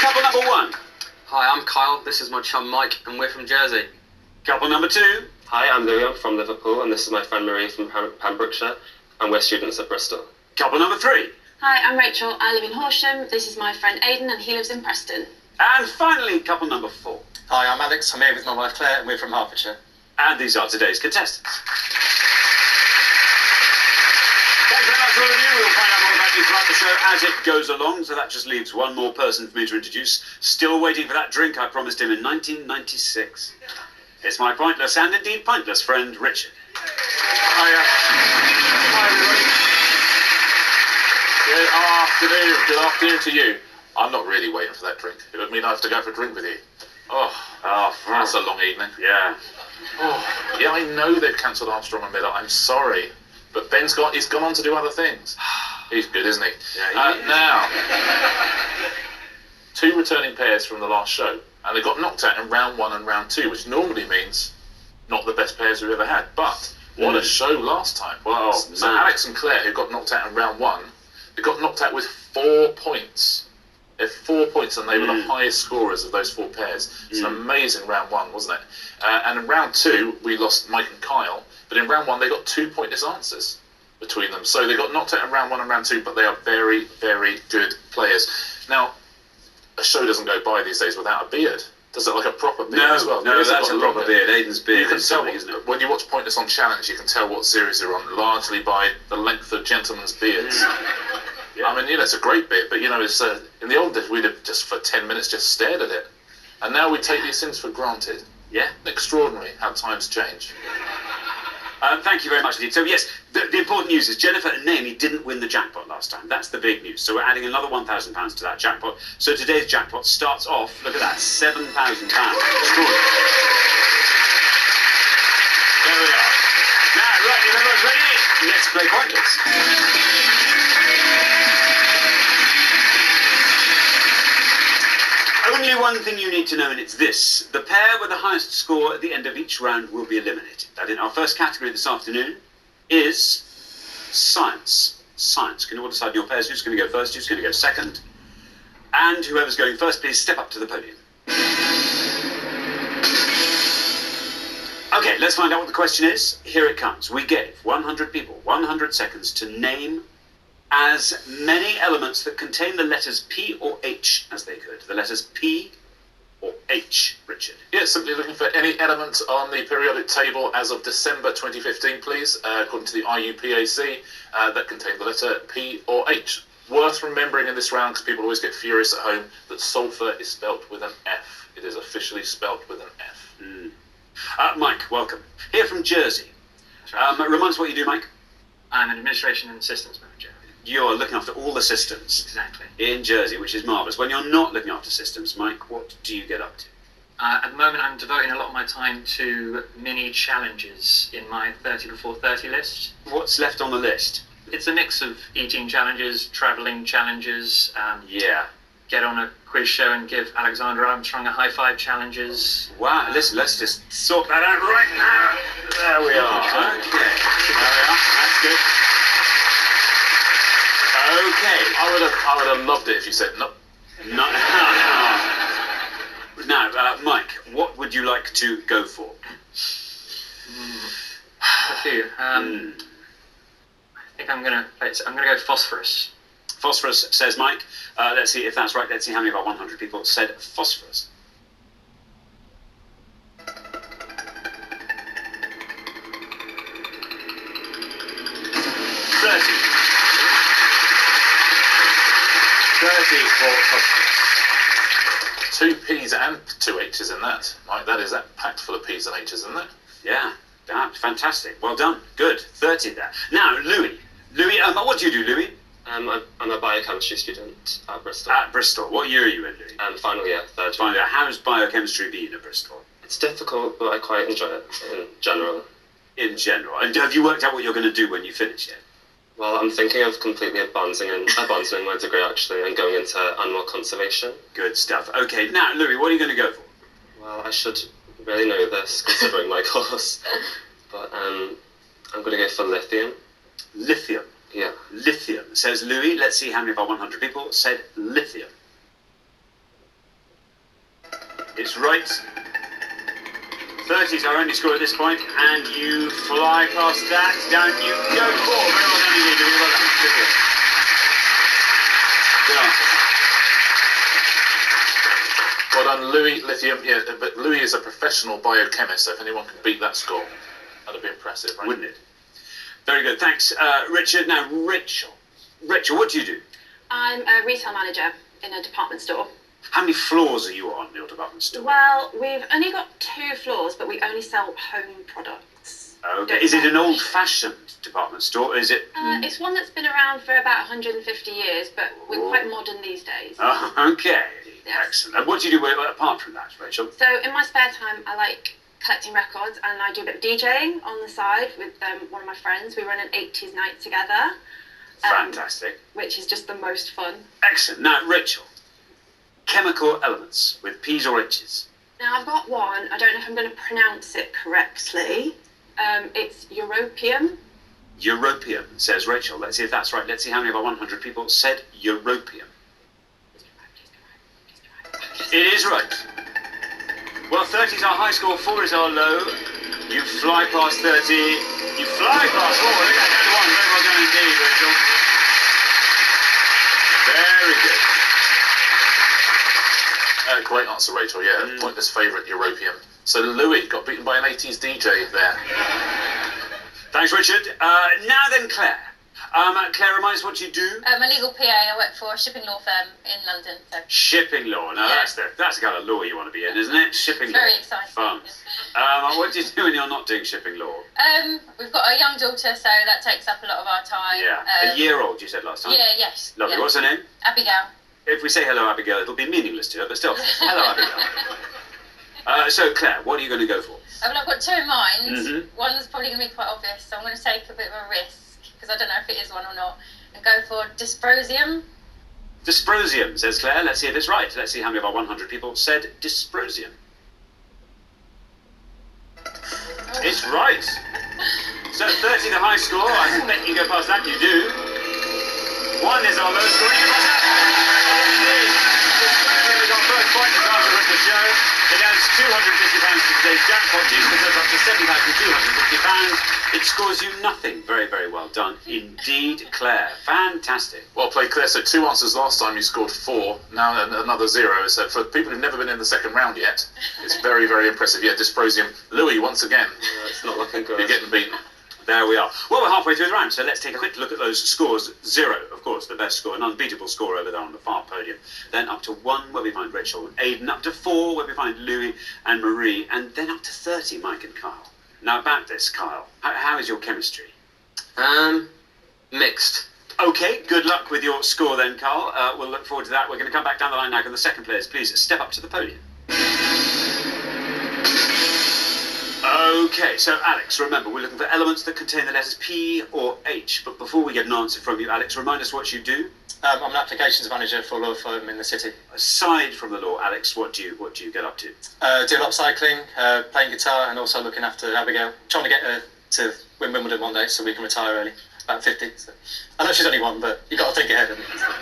couple number 1. Hi, I'm Kyle. This is my chum Mike, and we're from Jersey. Couple number 2. Hi, I'm Louis. I'm from Liverpool, and this is my friend Marie from Pembrokeshire, and we're students at Bristol. Couple number 3. Hi, I'm Rachel. I live in Horsham. This is my friend Aidan, and he lives in Preston. And finally, couple number 4. Hi, I'm Alex. I'm here with my wife Claire, and we're from Hertfordshire. And these are today's contestants. Thanks very much, all of you. We'll find out more about you throughout the show as it goes along. So that just leaves one more person for me to introduce. Still waiting for that drink I promised him in 1996. It's my pointless and indeed pointless friend, Richard. Hiya. Hi, everybody. Good afternoon to you. I'm not really waiting for that drink. It would mean I have to go for a drink with you. Oh, that's a long evening. Yeah. Oh, yeah, I know they've cancelled Armstrong and Miller. I'm sorry. But he's gone on to do other things. He's good, isn't he? Yeah, he is. Now, 2 returning pairs from the last show, and they got knocked out in round 1 and round 2, which normally means not the best pairs we've ever had. But what a show last time. Wow, So man. Alex and Claire, who got knocked out in round 1, they got knocked out with 4 points. They had 4 points, and they were the highest scorers of those 4 pairs. It's an amazing round 1, wasn't it? And in round 2, we lost Mike and Kyle, but in round 1, they got 2 pointless answers between them. So they got knocked out in round 1 and round 2, but they are very, very good players. Now, a show doesn't go by these days without a beard. Does it like a proper beard as well? No, that's a proper beard. Aidan's beard You can is tell, something, isn't it? when you watch Pointless on Challenge, you can tell what series they're on, largely by the length of gentlemen's beards. Yeah. I mean, it's a great beard, but it's in the old days we'd have just for 10 minutes just stared at it, and now we take these things for granted. Yeah. Extraordinary how times change. Thank you very much indeed. So yes, the important news is Jennifer and Naomi didn't win the jackpot last time. That's the big news. So we're adding another £1,000 to that jackpot. So today's jackpot starts off, look at that, £7,000. Extraordinary. There we are. Now, right, if everyone's ready, let's play Pointless. Only one thing you need to know, and it's this. The pair with the highest score at the end of each round will be eliminated. And in our first category this afternoon is science. Science. Can you all decide in your pairs who's going to go first, who's going to go second? And whoever's going first, please step up to the podium. Okay, let's find out what the question is. Here it comes. We gave 100 people 100 seconds to name as many elements that contain the letters P or H as they could. The letters P or H, Richard. Yeah, simply looking for any element on the periodic table as of December 2015, please, according to the IUPAC, that contain the letter P or H. Worth remembering in this round, because people always get furious at home, that sulphur is spelt with an F. It is officially spelt with an F. Mike, welcome. Here from Jersey. Remind us what you do, Mike. I'm an administration and systems manager. You're looking after all the systems Exactly. in Jersey, which is marvellous. When you're not looking after systems, Mike, what do you get up to? At the moment, I'm devoting a lot of my time to mini challenges in my 30 before 30 list. What's left on the list? It's a mix of eating challenges, travelling challenges, Yeah. get on a quiz show and give Alexander Armstrong a high five challenges. Wow, listen, let's just sort that out right now. There we are. Okay. There we are. That's good. Okay. I would have loved it if you said no. No. Now, Mike, what would you like to go for? A few. I think I'm gonna go phosphorus. Phosphorus, says Mike. Let's see if that's right. Let's see how many of our 100 people said phosphorus. For phosphorus. 2 P's and 2 H's in that. Like that packed full of P's and H's, isn't it? Yeah, fantastic. Well done. Good. 30 there. Now, Louis. What do you do, Louis? I'm a biochemistry student at Bristol. At Bristol. What year are you in, Louis? Final year, third year. Final year. How's biochemistry been at Bristol? It's difficult, but I quite enjoy it in general. In general. And have you worked out what you're going to do when you finish yet? Well, I'm thinking of completely abandoning my degree, actually, and going into animal conservation. Good stuff. Okay, now, Louis, what are you going to go for? Well, I should really know this, considering my course. But I'm going to go for lithium. Lithium. Yeah. Lithium, says Louis. Let's see how many of our 100 people said lithium. It's right. 30 is our only score at this point, and you fly past that. Down you go. 4. Very well done indeed. Very well done. Good work. Good answer. Well done, Louis. Lithium. Yeah, but Louis is a professional biochemist, so if anyone can beat that score, that'd be impressive, right? Wouldn't it? Very good. Thanks, Richard. Now, Rachel, what do you do? I'm a retail manager in a department store. How many floors are you on in your department store? Well, we've only got 2 floors, but we only sell home products. Okay. Is it an old-fashioned department store, or is it... It's one that's been around for about 150 years, but we're quite modern these days. Oh, okay. Yes. Excellent. And what do you do apart from that, Rachel? So in my spare time, I like collecting records, and I do a bit of DJing on the side with one of my friends. We run an 80s night together. Fantastic. Which is just the most fun. Excellent. Now, Rachel, chemical elements with P's or H's. Now I've got one. I don't know if I'm going to pronounce it correctly. It's europium. Europium, says Rachel. Let's see if that's right. Let's see how many of our 100 people said europium. It is right. Well, 30 is our high score, 4 is our low. You fly past 30. You fly past 4. Look at that, down to 1. Very well done indeed, Rachel. Very good. Great answer, Rachel. Yeah, pointless favourite, Europium. So Louis got beaten by an 80s DJ there. Thanks, Richard. Now then, Claire. Claire, remind us what you do. I'm a legal PA. I work for a shipping law firm in London. So. Shipping law. Now, Yeah. that's the kind of law you want to be in, isn't it? Shipping law. Very exciting. Fun. What do you do when you're not doing shipping law? We've got a young daughter, so that takes up a lot of our time. Yeah. A year old, you said last time? Yeah, yes. Lovely. Yeah. What's her name? Abigail. If we say hello, Abigail, it'll be meaningless to her, but still, hello, Abigail. So, Claire, what are you going to go for? I've got 2 in mind. Mhm. One's probably going to be quite obvious, so I'm going to take a bit of a risk, because I don't know if it is one or not, and go for dysprosium. Dysprosium, says Claire. Let's see if it's right. Let's see how many of our 100 people said dysprosium. Oh. It's right. So 30 the high score. I bet you go past that. You do. 1 is our low score. You pass that. Indeed. Dysprosium is our first point as answer of the show. It adds £250 to today's jackpot. Juice puts us up to £7,250. It scores you nothing. Very, very well done indeed, Claire. Fantastic. Well played, Claire. So 2 answers last time. You scored 4. Now another 0. So for people who've never been in the second round yet, it's very, very impressive. Yeah, dysprosium. Louis, once again. Yeah, it's not looking good. You're getting beaten. There we are. Well, we're halfway through the round, so let's take a quick look at those scores. 0, of course, the best score, an unbeatable score over there on the far podium. Then up to 1, where we find Rachel and Aidan. Up to 4, where we find Louis and Marie. And then up to 30, Mike and Kyle. Now, about this, Kyle, how is your chemistry? Mixed. Okay, good luck with your score then, Carl. We'll look forward to that. We're going to come back down the line now. Can the second players please step up to the podium? Okay, so Alex, remember, we're looking for elements that contain the letters P or H. But before we get an answer from you, Alex, remind us what you do. I'm an applications manager for a law firm in the city. Aside from the law, Alex, what do you get up to? Do a lot of cycling, playing guitar, and also looking after Abigail. Trying to get her to win Wimbledon one day so we can retire early. About 50. So. I know she's only 1, but you've got to think ahead.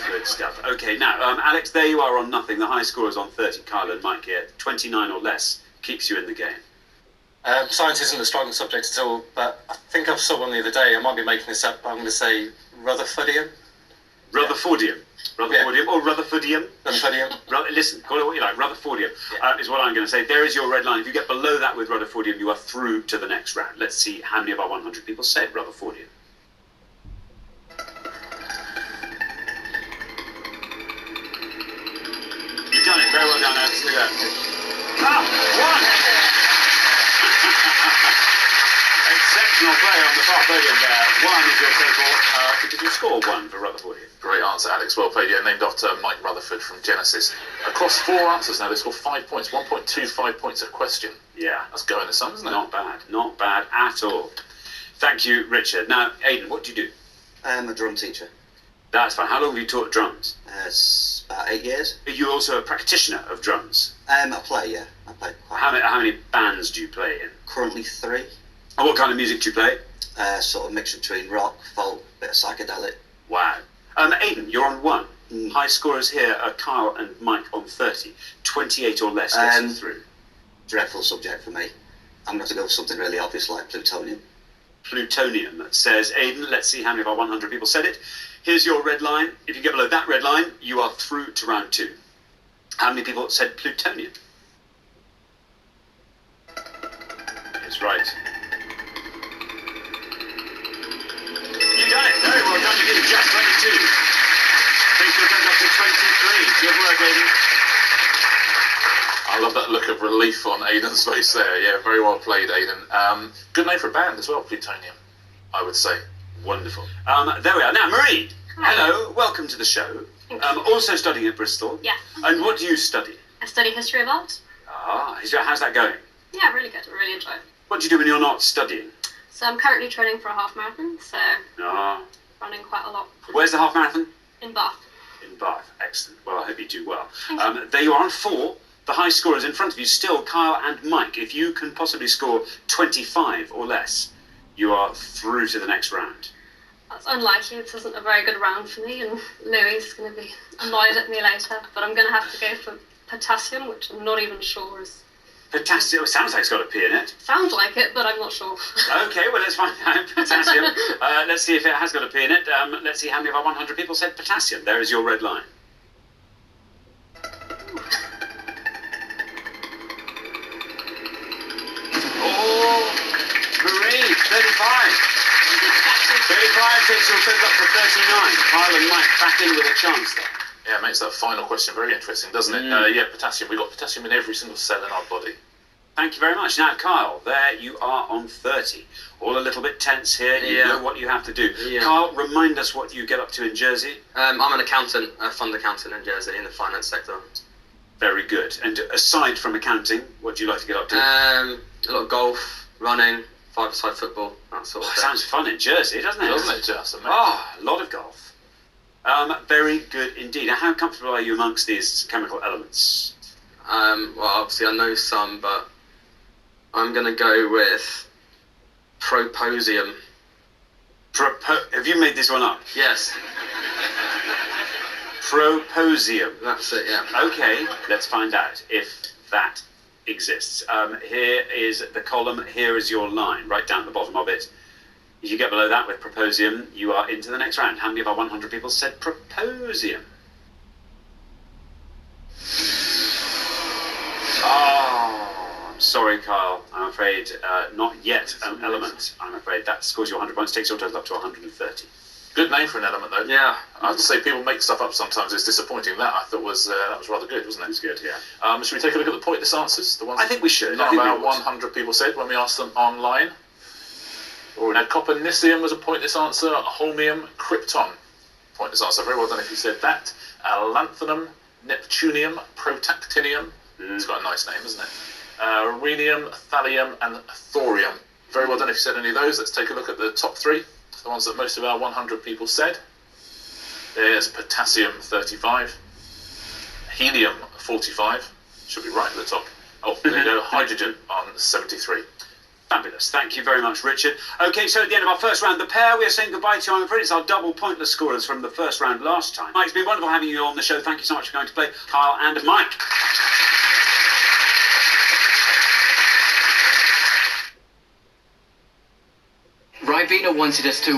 Good stuff. Okay, now, Alex, there you are on nothing. The high score is on 30. Kyle and Mike here. 29 or less keeps you in the game. Science isn't a strong subject at all, but I think I saw one the other day. I might be making this up, but I'm going to say Rutherfordium. Rutherfordium. Rutherfordium or Rutherfordium. Rutherfordium. Listen, call it what you like. Rutherfordium is what I'm going to say. There is your red line. If you get below that with Rutherfordium, you are through to the next round. Let's see how many of our 100 people said Rutherfordium. You've done it. Very well done, Alex. Look at that. 1! Exceptional play on the far podium there. 1 is your total. Did you score 1 for Rutherfordium? Great answer, Alex. Well played. Yeah, named after Mike Rutherford from Genesis. Across 4 answers now, they score 5 points. 1.25 points a question. Yeah. That's going to some, isn't it? Not bad. Not bad at all. Thank you, Richard. Now, Aidan, what do you do? I'm a drum teacher. That's fine. How long have you taught drums? It's about 8 years. Are you also a practitioner of drums? I play, yeah. I play quite How many bands do you play in? Currently 3. And what kind of music do you play? Sort of mixture between rock, folk, bit of psychedelic. Wow. Aidan, you're on 1. High scorers here are Kyle and Mike on 30. 28 or less gets you through. Dreadful subject for me. I'm going to have to go for something really obvious like plutonium. Plutonium, says Aidan. Let's see how many of our 100 people said it. Here's your red line. If you get below that red line, you are through to round 2. How many people said plutonium? It's right. You done it. Very well done. You did just 22. Takes your turn up to 23. Good work, Aidan. I love that look of relief on Aidan's face there. Yeah, very well played, Aidan. Good name for a band as well, Plutonium, I would say. Wonderful. There we are. Now, Marie. Hi. Hello. Welcome to the show. Also studying at Bristol. Yeah. And what do you study? I study history of art. Ah, how's that going? Yeah, really good. I really enjoy it. What do you do when you're not studying? So I'm currently training for a half marathon, so Ah. running quite a lot. Where's the half marathon? In Bath. In Bath. Excellent. Well, I hope you do well. Thank you. There you are on 4. The high scorers in front of you still Kyle and Mike. If you can possibly score 25 or less, you are through to the next round. That's unlikely. This isn't a very good round for me, and Louis is going to be annoyed at me later. But I'm going to have to go for potassium, which I'm not even sure is. Potassium. It sounds like it's got a P in it. Sounds like it, but I'm not sure. Okay, well, let's find out. Potassium. Let's see if it has got a P in it. Let's see how many of our 100 people said potassium. There is your red line. Oh, Marie, 35. 35 takes your total up to 39. Kyle and Mike back in with a chance there. Yeah, it makes that final question very interesting, doesn't it? Yeah, potassium. We've got potassium in every single cell in our body. Thank you very much. Now, Kyle, there you are on 30. All a little bit tense here. You know what you have to do. Yeah. Kyle, remind us what you get up to in Jersey. I'm an accountant, a fund accountant in Jersey in the finance sector. Very good. And aside from accounting, what do you like to get up to? A lot of golf, running, five-a-side football, that sort of thing. Sounds fun in Jersey, doesn't it? Doesn't it just? Amazing. Ah, a lot of golf. Very good indeed. Now, how comfortable are you amongst these chemical elements? Well, obviously I know some, but I'm going to go with proposium. Have you made this one up? Yes, Proposium. that's it, yeah. Okay, let's find out if that exists. Here is the column, here is your line, right down at the bottom of it. If you get below that with proposium, you are into the next round. How many of our 100 people said proposium? Oh, I'm sorry, Kyle. I'm afraid not yet an element. I'm afraid that scores you 100 points, takes your total up to 130. Good name for an element, though. Yeah. I have to say, people make stuff up sometimes. It's disappointing. That I thought was rather good, wasn't it? It's good, yeah. Should we take a look at the pointless answers? The ones I think we should. Not about 100 people said when we asked them online. Now, copernicium was a pointless answer. Holmium, krypton. Pointless answer. Very well done if you said that. Lanthanum, neptunium, protactinium. It's got a nice name, isn't it? Rhenium, thallium, and thorium. Very well done if you said any of those. Let's take a look at the top 3. The ones that most of our 100 people said. There's potassium, 35. Helium, 45. Should be right at the top. Oh, there you go. Hydrogen on 73. Fabulous. Thank you very much, Richard. Okay, so at the end of our first round, the pair we are saying goodbye to, I'm afraid it's our double pointless scorers from the first round last time. Mike, it's been wonderful having you on the show. Thank you so much for going to play. Kyle and Mike. Ribena wanted us to